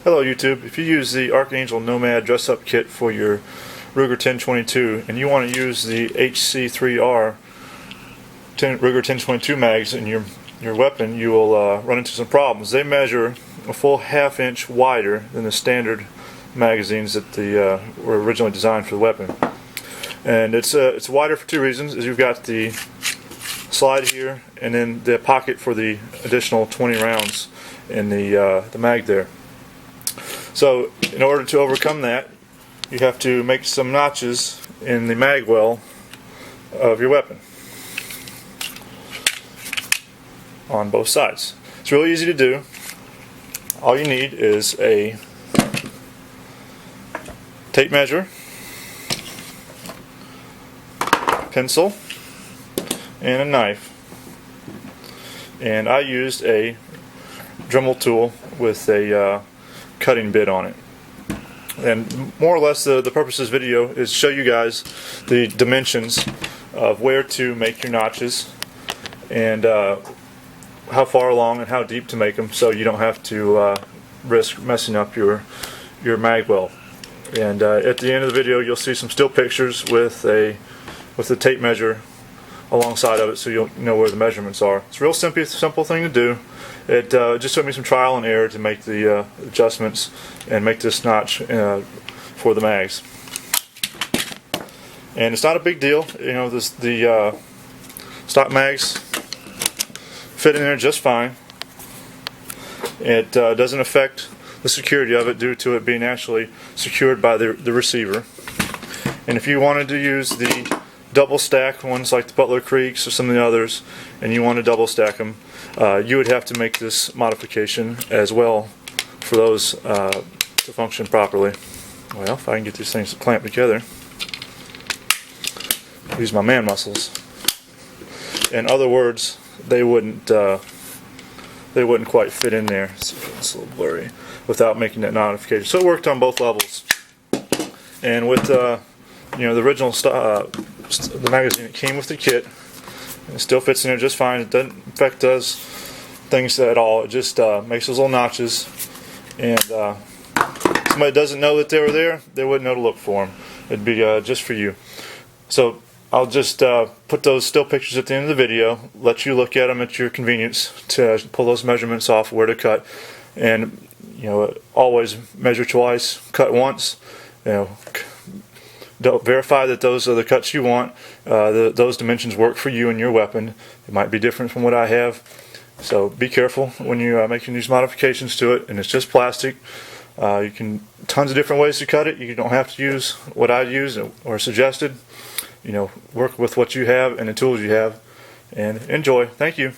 Hello YouTube. If you use the Archangel Nomad dress-up kit for your Ruger 1022 and you want to use the HC3R Ruger 1022 mags in your weapon, you will run into some problems. They measure a full ½ inch wider than the standard magazines that were originally designed for the weapon. And it's wider for two reasons. Is you've got the slide here and then the pocket for the additional 20 rounds in the mag there. So in order to overcome that, you have to make some notches in the mag well of your weapon on both sides. It's really easy to do. All you need is a tape measure, pencil, and a knife. And I used a Dremel tool with a cutting bit on it. And more or less the purpose of this video is to show you guys the dimensions of where to make your notches and how far along and how deep to make them, so you don't have to risk messing up your mag well. And at the end of the video you'll see some still pictures with the tape measure alongside of it, so you'll know where the measurements are. It's a real simple thing to do. It just took me some trial and error to make the adjustments and make this notch for the mags. And it's not a big deal. You know, the stock mags fit in there just fine. It doesn't affect the security of it due to it being actually secured by the receiver. And if you wanted to use the double stack ones like the Butler Creeks or some of the others, and you want to double stack them, you would have to make this modification as well for those to function properly. Well, if I can get these things to clamp together, use my man muscles. In other words, they wouldn't quite fit in there. Let's see if it's a little blurry without making that modification. So it worked on both levels. And with you know, the original the magazine, it came with the kit. It still fits in there just fine. It doesn't affect those things at all. It just makes those little notches, and somebody doesn't know that they were there, they wouldn't know to look for them. It'd be just for you. So I'll just put those still pictures at the end of the video, let you look at them at your convenience to pull those measurements off where to cut. And you know, always measure twice, cut once. You know, don't verify that those are the cuts you want. Those dimensions work for you and your weapon. It might be different from what I have, so be careful when you're making these modifications to it. And it's just plastic. You can tons of different ways to cut it. You don't have to use what I use or suggested. You know, work with what you have and the tools you have, and enjoy. Thank you.